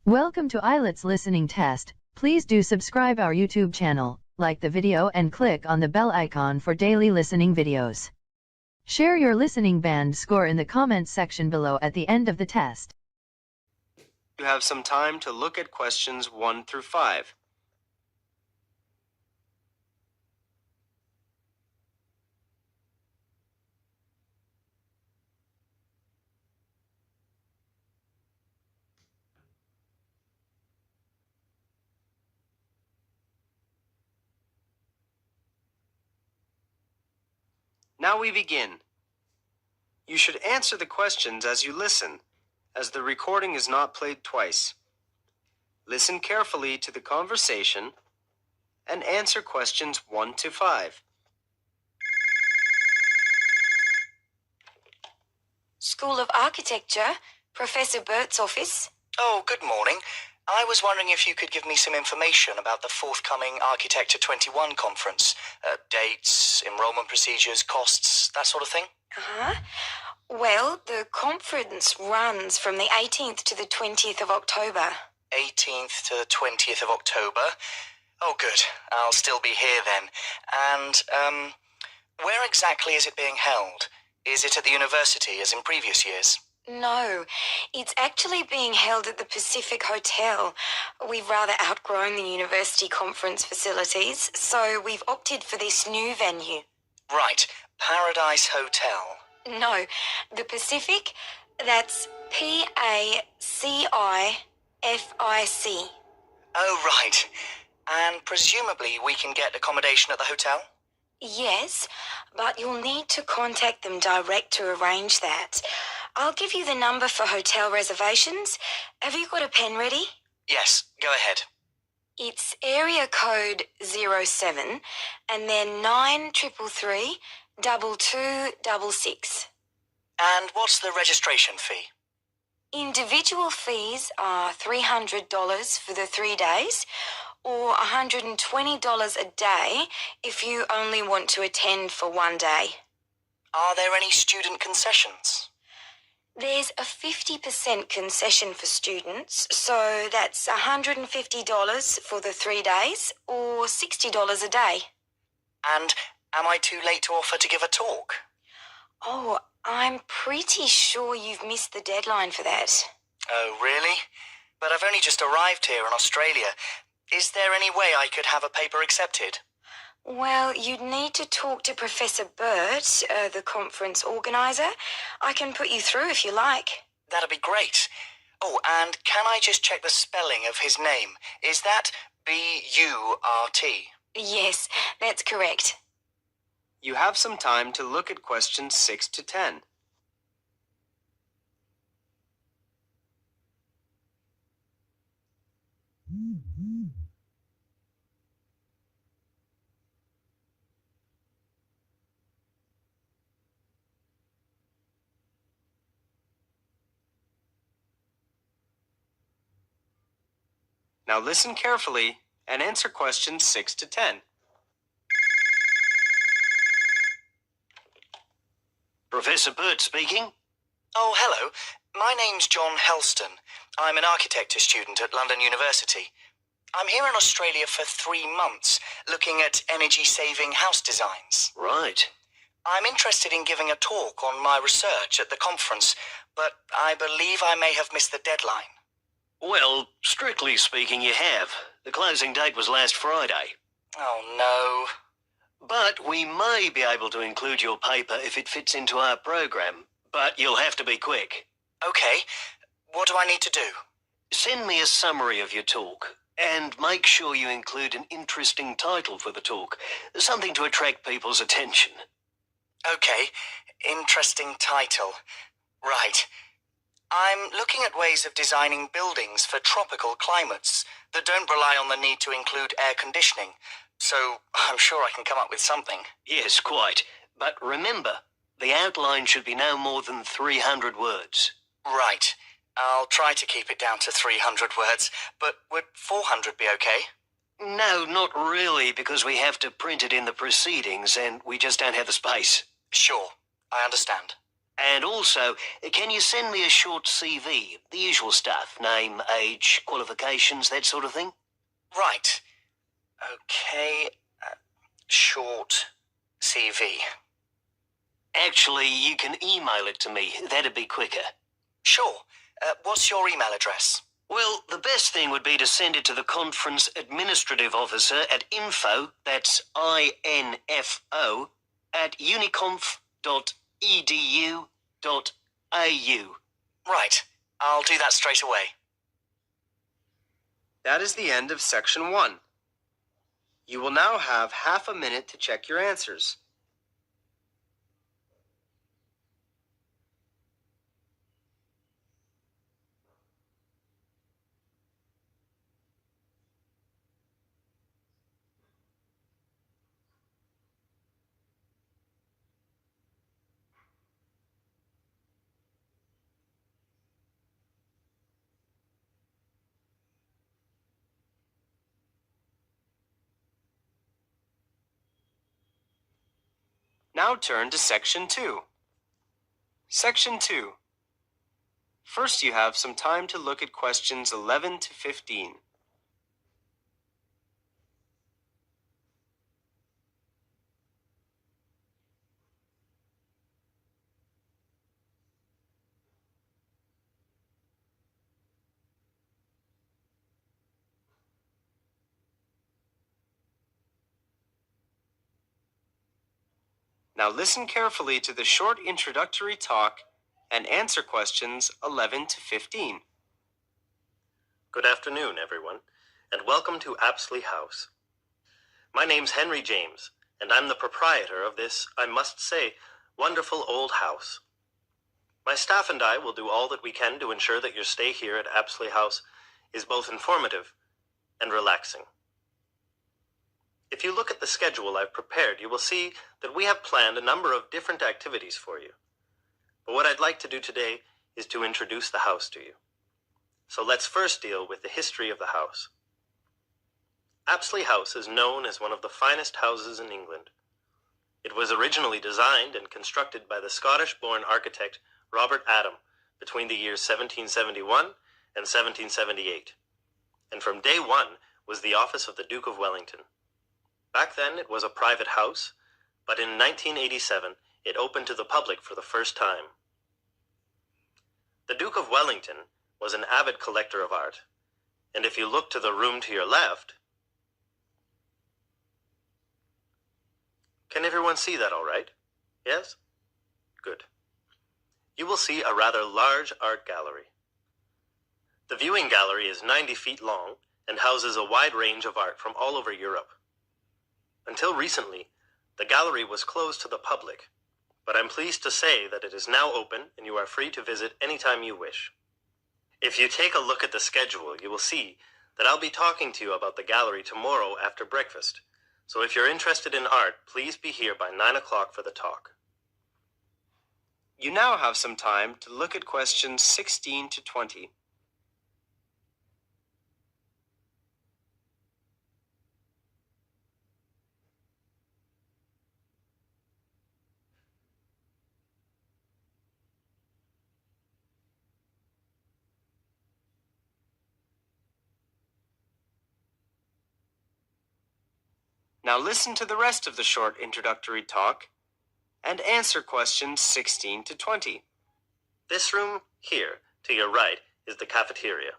Welcome to IELTS listening test. Please do subscribe our YouTube channel, like the video and click on the bell icon for daily listening videos. Share your listening band score in the comments section below at the end of the test. You have some time to look at questions 1 through 5. Now we begin. You should answer the questions as you listen, as the recording is not played twice. Listen carefully to the conversation and answer questions 1 to 5. School of Architecture, Professor Burt's office. Oh, good morning. I was wondering if you could give me some information about the forthcoming Architecture 21 conference. Dates, enrollment procedures, costs, that sort of thing. Well, the conference runs from the 18th to the 20th of October. 18th to the 20th of October. Oh, good. I'll still be here then. And, where exactly is it being held? Is it at the university, as in previous years? No, it's actually being held at the Pacific Hotel. We've rather outgrown the university conference facilities, so we've opted for this new venue. Right. Paradise Hotel. No, the Pacific, that's Pacific. Oh, right. And presumably we can get accommodation at the hotel? Yes, but you'll need to contact them direct to arrange that. I'll give you the number for hotel reservations. Have you got a pen ready? Yes, go ahead. It's area code 07 and then 9333 2266. And what's the registration fee? Individual fees are $300 for the 3 days, or $120 a day if you only want to attend for 1 day. Are there any student concessions? There's a 50% concession for students, so that's $150 for the 3 days, or $60 a day. And am I too late to offer to give a talk? Oh, I'm pretty sure you've missed the deadline for that. Oh, really? But I've only just arrived here in Australia. Is there any way I could have a paper accepted? Well, you'd need to talk to Professor Burt, the conference organizer. I can put you through if you like. That'd be great. Oh, and can I just check the spelling of his name? Is that B-U-R-T? Yes, that's correct. You have some time to look at questions 6 to 10. Now listen carefully and answer questions 6 to 10. Professor Burt speaking. Oh, hello. My name's John Helston. I'm an architecture student at London University. I'm here in Australia for 3 months, looking at energy-saving house designs. Right. I'm interested in giving a talk on my research at the conference, but I believe I may have missed the deadline. Well, strictly speaking, you have. The closing date was last Friday. Oh, no. But we may be able to include your paper if it fits into our program. But you'll have to be quick. Okay. What do I need to do? Send me a summary of your talk. And make sure you include an interesting title for the talk. Something to attract people's attention. Okay. Interesting title. Right. I'm looking at ways of designing buildings for tropical climates that don't rely on the need to include air conditioning, so I'm sure I can come up with something. Yes, quite. But remember, the outline should be no more than 300 words. Right. I'll try to keep it down to 300 words, but would 400 be okay? No, not really, because we have to print it in the proceedings and we just don't have the space. Sure. I understand. And also, can you send me a short CV? The usual stuff. Name, age, qualifications, that sort of thing? Right. Okay. Short CV. Actually, you can email it to me. That'd be quicker. Sure. What's your email address? Well, the best thing would be to send it to the conference administrative officer at info, that's INFO, at uniconf.edu.au. Right. I'll do that straight away. That is the end of section 1. You will now have half a minute to check your answers. Now turn to section 2. Section 2. First, you have some time to look at questions 11 to 15. Now listen carefully to the short introductory talk and answer questions 11 to 15. Good afternoon, everyone, and welcome to Apsley House. My name's Henry James, and I'm the proprietor of this, I must say, wonderful old house. My staff and I will do all that we can to ensure that your stay here at Apsley House is both informative and relaxing. If you look at the schedule I've prepared, you will see that we have planned a number of different activities for you. But what I'd like to do today is to introduce the house to you. So let's first deal with the history of the house. Apsley House is known as one of the finest houses in England. It was originally designed and constructed by the Scottish-born architect Robert Adam between the years 1771 and 1778, and from day one was the office of the Duke of Wellington. Back then it was a private house, but in 1987 it opened to the public for the first time. The Duke of Wellington was an avid collector of art, and if you look to the room to your left, can everyone see that all right? Yes? Good. You will see a rather large art gallery. The viewing gallery is 90 feet long and houses a wide range of art from all over Europe. Until recently, the gallery was closed to the public, but I'm pleased to say that it is now open and you are free to visit anytime you wish. If you take a look at the schedule, you will see that I'll be talking to you about the gallery tomorrow after breakfast, so if you're interested in art, please be here by 9 o'clock for the talk. You now have some time to look at questions 16 to 20. Now listen to the rest of the short introductory talk and answer questions 16 to 20. This room here, to your right, is the cafeteria.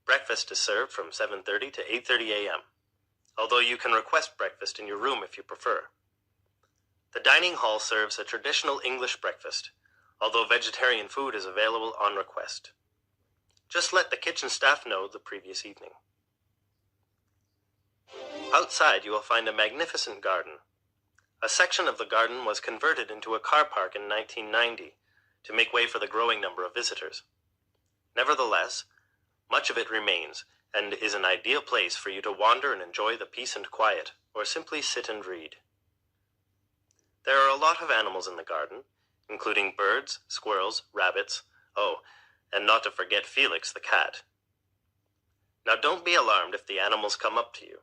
Breakfast is served from 7:30 to 8:30 a.m., although you can request breakfast in your room if you prefer. The dining hall serves a traditional English breakfast, although vegetarian food is available on request. Just let the kitchen staff know the previous evening. Outside you will find a magnificent garden. A section of the garden was converted into a car park in 1990 to make way for the growing number of visitors. Nevertheless, much of it remains and is an ideal place for you to wander and enjoy the peace and quiet, or simply sit and read. There are a lot of animals in the garden, including birds, squirrels, rabbits, and not to forget Felix the cat. Now don't be alarmed if the animals come up to you.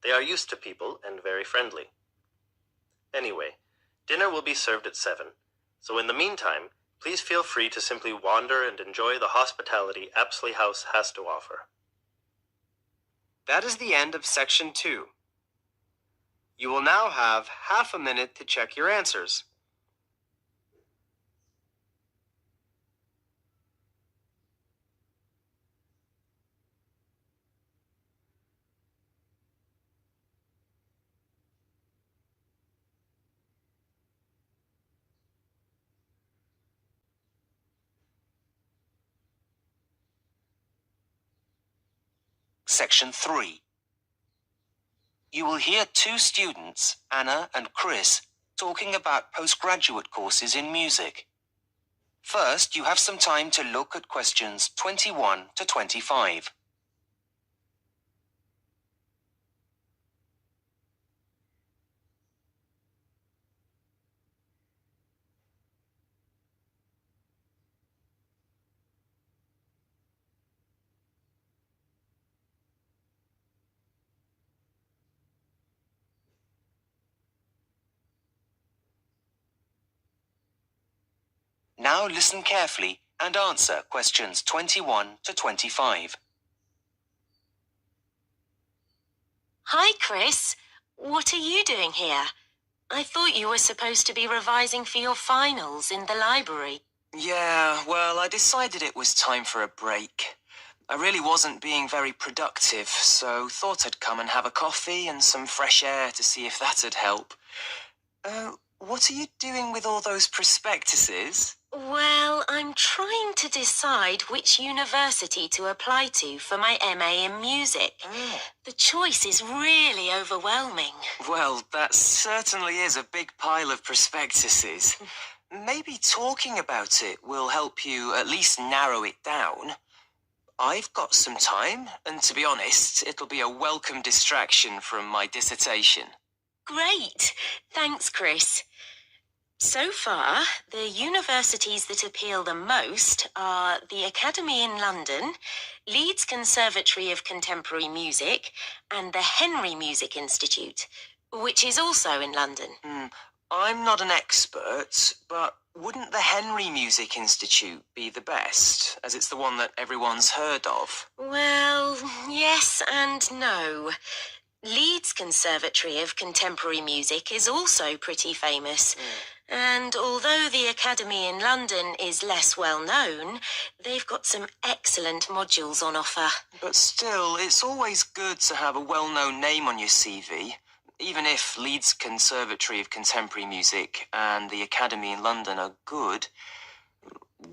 They are used to people and very friendly. Anyway, dinner will be served at 7, So in the meantime, please feel free to simply wander and enjoy the hospitality Apsley House has to offer. That is the end of section 2. You will now have half a minute to check your answers. Section 3. You will hear two students, Anna and Chris, talking about postgraduate courses in music. First, you have some time to look at questions 21 to 25. Now listen carefully and answer questions 21 to 25. Hi, Chris. What are you doing here? I thought you were supposed to be revising for your finals in the library. Yeah, well, I decided it was time for a break. I really wasn't being very productive, so thought I'd come and have a coffee and some fresh air to see if that'd help. What are you doing with all those prospectuses? Well, I'm trying to decide which university to apply to for my MA in music. The choice is really overwhelming. Well, that certainly is a big pile of prospectuses. Maybe talking about it will help you at least narrow it down. I've got some time, and to be honest, it'll be a welcome distraction from my dissertation. Great. Thanks, Chris. So far, the universities that appeal the most are the Academy in London, Leeds Conservatory of Contemporary Music, and the Henry Music Institute, which is also in London. I'm not an expert, but wouldn't the Henry Music Institute be the best, as it's the one that everyone's heard of? Well, yes and no. Leeds Conservatory of Contemporary Music is also pretty famous. And although the Academy in London is less well known, they've got some excellent modules on offer. But still, it's always good to have a well-known name on your CV, even if Leeds Conservatory of Contemporary Music and the Academy in London are good.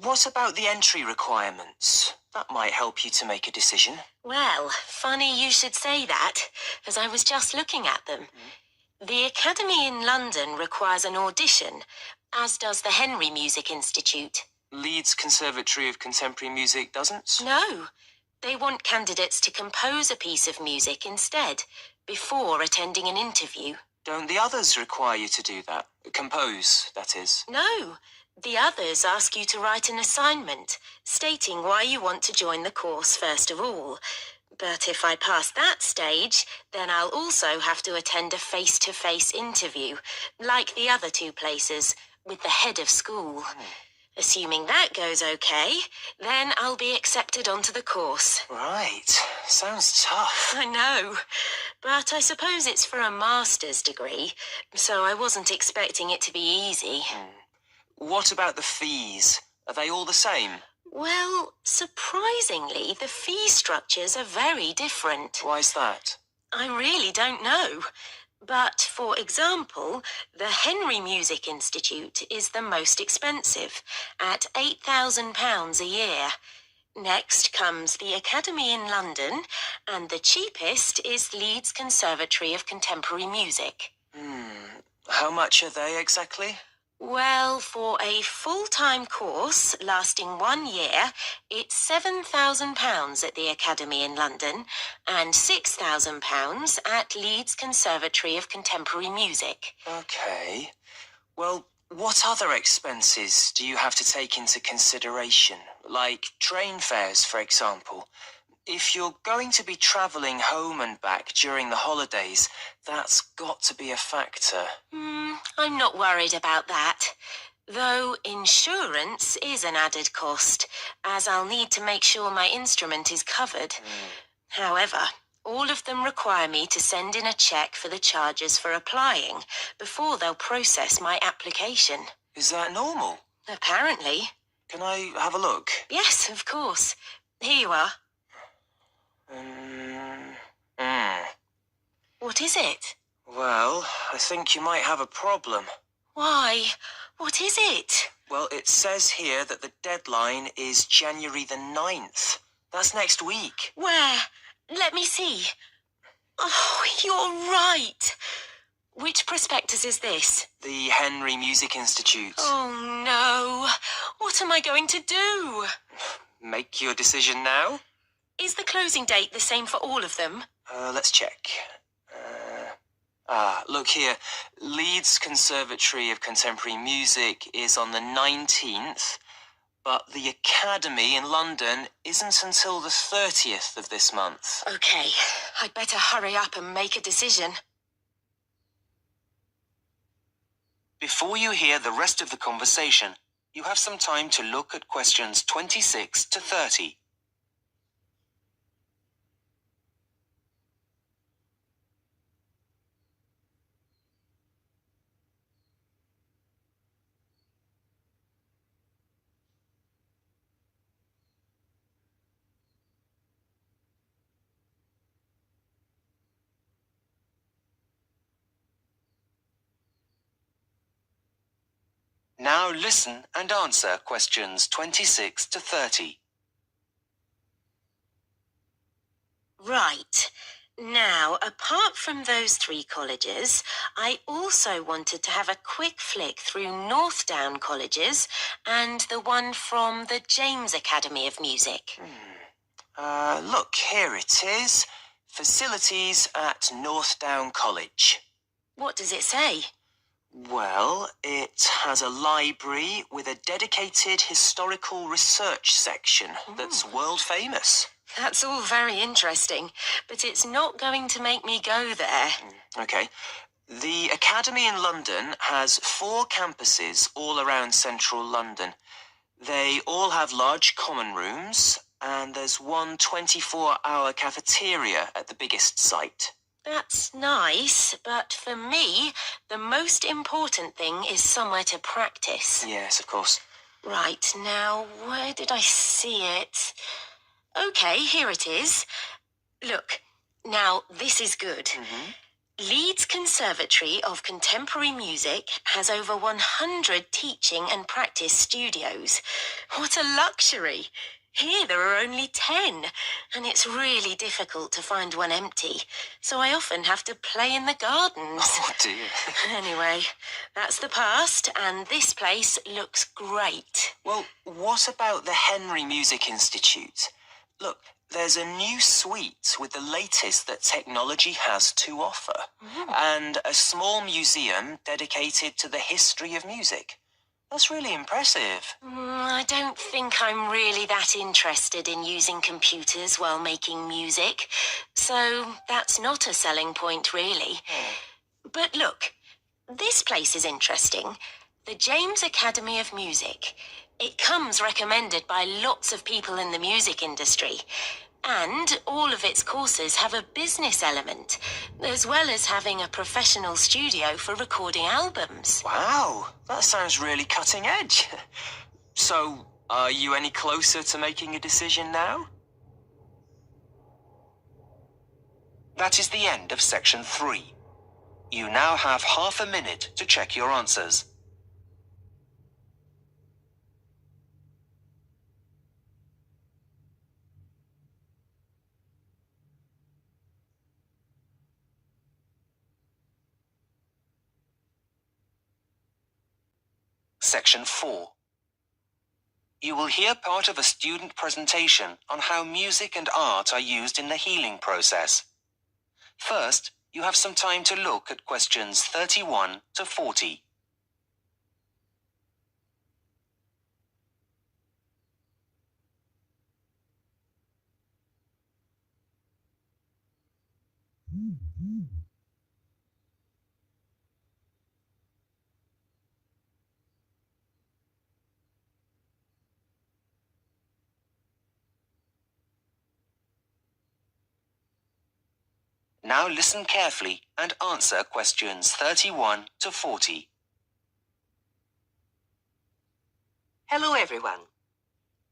What about the entry requirements? That might help you to make a decision. Well, funny you should say that, as I was just looking at them. The Academy in London requires an audition, as does the Henry Music Institute. Leeds Conservatory of Contemporary Music doesn't? No, they want candidates to compose a piece of music instead, before attending an interview. Don't the others require you to do that? Compose, that is. No, the others ask you to write an assignment, stating why you want to join the course first of all. But if I pass that stage, then I'll also have to attend a face-to-face interview, like the other two places, with the head of school. Assuming that goes okay, then I'll be accepted onto the course. Right. Sounds tough. I know, but I suppose it's for a master's degree, so I wasn't expecting it to be easy. What about the fees? Are they all the same? Well, surprisingly, the fee structures are very different. Why's that? I really don't know. But, for example, the Henry Music Institute is the most expensive, at £8,000 a year. Next comes the Academy in London, and the cheapest is Leeds Conservatory of Contemporary Music. How much are they exactly? Well, for a full-time course lasting 1 year, it's £7,000 at the Academy in London and £6,000 at Leeds Conservatory of Contemporary Music. Okay. Well, what other expenses do you have to take into consideration? Like train fares, for example. If you're going to be travelling home and back during the holidays, that's got to be a factor. I'm not worried about that. Though insurance is an added cost, as I'll need to make sure my instrument is covered. However, all of them require me to send in a check for the charges for applying before they'll process my application. Is that normal? Apparently. Can I have a look? Yes, of course. Here you are. What is it? Well, I think you might have a problem. Why? What is it? Well, it says here that the deadline is January the 9th. That's next week. Where? Let me see. Oh, you're right. Which prospectus is this? The Henry Music Institute. Oh, no. What am I going to do? Make your decision now? Is the closing date the same for all of them? Let's check. Look here. Leeds Conservatory of Contemporary Music is on the 19th, but the Academy in London isn't until the 30th of this month. Okay, I'd better hurry up and make a decision. Before you hear the rest of the conversation, you have some time to look at questions 26 to 30. Now listen and answer questions 26 to 30. Right. Now, apart from those three colleges, I also wanted to have a quick flick through Northdown colleges and the one from the James Academy of Music. Look, here it is. Facilities at Northdown College. What does it say? Well, it has a library with a dedicated historical research section that's world famous. That's all very interesting, but it's not going to make me go there. Okay. The Academy in London has 4 campuses all around central London. They all have large common rooms, and there's one 24-hour cafeteria at the biggest site. That's nice, but for me, the most important thing is somewhere to practice. Yes, of course. Right, now, where did I see it? Okay, here it is. Look, now this is good. Leeds Conservatory of Contemporary Music has over 100 teaching and practice studios. What a luxury! Here there are only 10, and it's really difficult to find one empty, so I often have to play in the gardens. Oh, dear. Anyway, that's the past, and this place looks great. Well, what about the Henry Music Institute? Look, there's a new suite with the latest that technology has to offer, and a small museum dedicated to the history of music. That's really impressive. I don't think I'm really that interested in using computers while making music, so that's not a selling point, really. But look, this place is interesting. The James Academy of Music. It comes recommended by lots of people in the music industry. And all of its courses have a business element, as well as having a professional studio for recording albums. Wow, that sounds really cutting edge. So, are you any closer to making a decision now? That is the end of section 3. You now have half a minute to check your answers. Section 4. You will hear part of a student presentation on how music and art are used in the healing process. First, you have some time to look at questions 31 to 40. Now listen carefully and answer questions 31 to 40. Hello, everyone.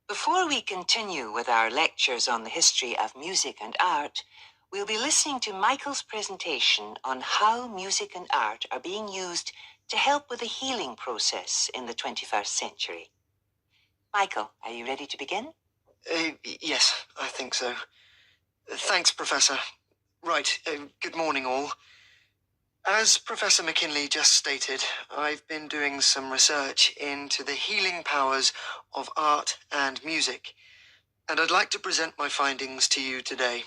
Before we continue with our lectures on the history of music and art, we'll be listening to Michael's presentation on how music and art are being used to help with the healing process in the 21st century. Michael, are you ready to begin? Yes, I think so. Thanks, Professor. Right, good morning, all. As Professor McKinley just stated, I've been doing some research into the healing powers of art and music, and I'd like to present my findings to you today.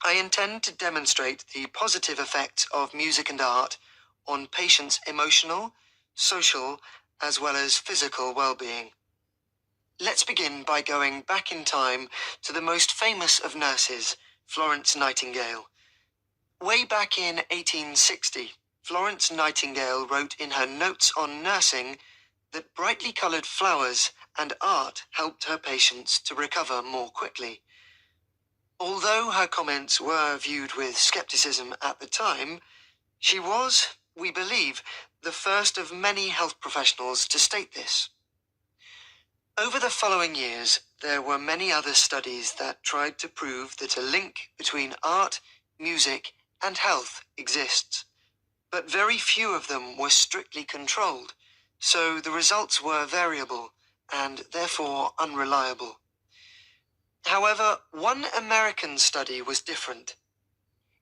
I intend to demonstrate the positive effects of music and art on patients' emotional, social, as well as physical well-being. Let's begin by going back in time to the most famous of nurses, Florence Nightingale. Way back in 1860, Florence Nightingale wrote in her Notes on Nursing that brightly coloured flowers and art helped her patients to recover more quickly. Although her comments were viewed with scepticism at the time, she was, we believe, the first of many health professionals to state this. Over the following years, there were many other studies that tried to prove that a link between art, music, and health exists, but very few of them were strictly controlled, so the results were variable and therefore unreliable. However, one American study was different.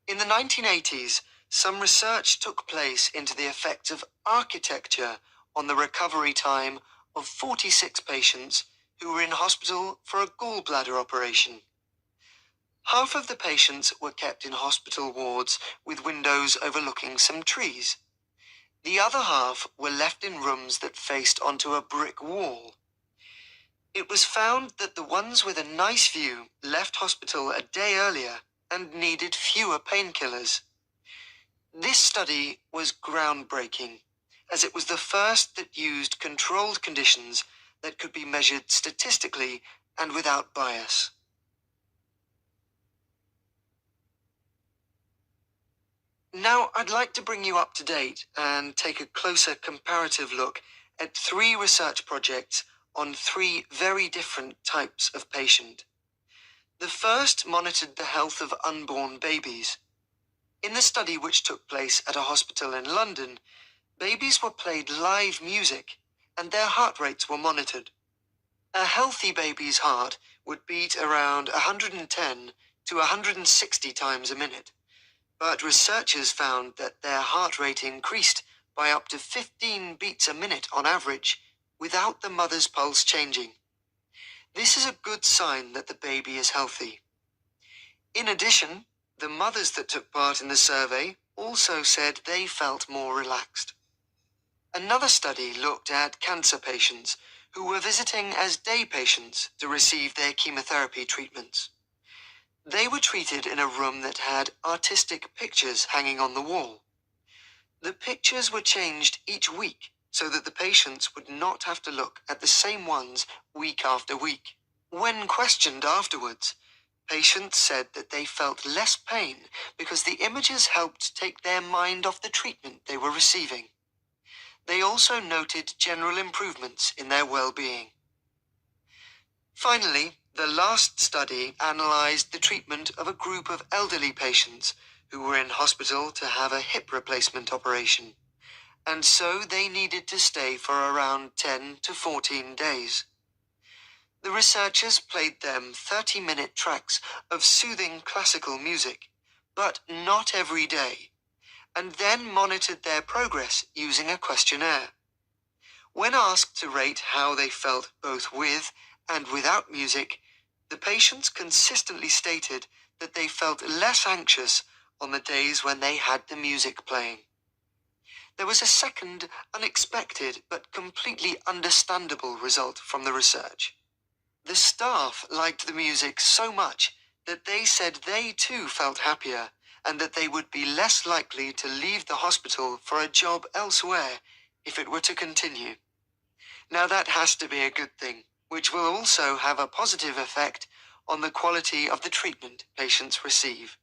In the 1980s, some research took place into the effects of architecture on the recovery time of 46 patients who were in hospital for a gallbladder operation. Half of the patients were kept in hospital wards with windows overlooking some trees. The other half were left in rooms that faced onto a brick wall. It was found that the ones with a nice view left hospital a day earlier and needed fewer painkillers. This study was groundbreaking, as it was the first that used controlled conditions that could be measured statistically and without bias. Now, I'd like to bring you up to date and take a closer comparative look at 3 research projects on 3 very different types of patient. The first monitored the health of unborn babies. In the study, which took place at a hospital in London, babies were played live music and their heart rates were monitored. A healthy baby's heart would beat around 110 to 160 times a minute. But researchers found that their heart rate increased by up to 15 beats a minute on average, without the mother's pulse changing. This is a good sign that the baby is healthy. In addition, the mothers that took part in the survey also said they felt more relaxed. Another study looked at cancer patients who were visiting as day patients to receive their chemotherapy treatments. They were treated in a room that had artistic pictures hanging on the wall. The pictures were changed each week so that the patients would not have to look at the same ones week after week. When questioned afterwards, patients said that they felt less pain because the images helped take their mind off the treatment they were receiving. They also noted general improvements in their well-being. Finally, the last study analysed the treatment of a group of elderly patients who were in hospital to have a hip replacement operation, and so they needed to stay for around 10 to 14 days. The researchers played them 30-minute tracks of soothing classical music, but not every day, and then monitored their progress using a questionnaire. When asked to rate how they felt both with and without music, the patients consistently stated that they felt less anxious on the days when they had the music playing. There was a second, unexpected but completely understandable result from the research. The staff liked the music so much that they said they too felt happier and that they would be less likely to leave the hospital for a job elsewhere if it were to continue. Now that has to be a good thing, which will also have a positive effect on the quality of the treatment patients receive.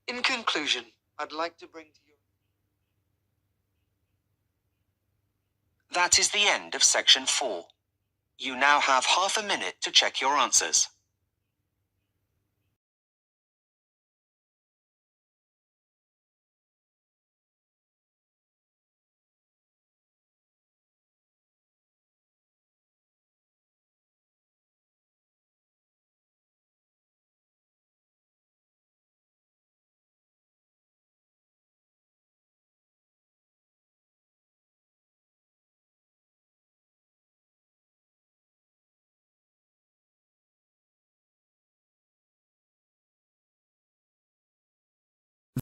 In conclusion, I'd like to bring to you... That is the end of section 4. You now have half a minute to check your answers.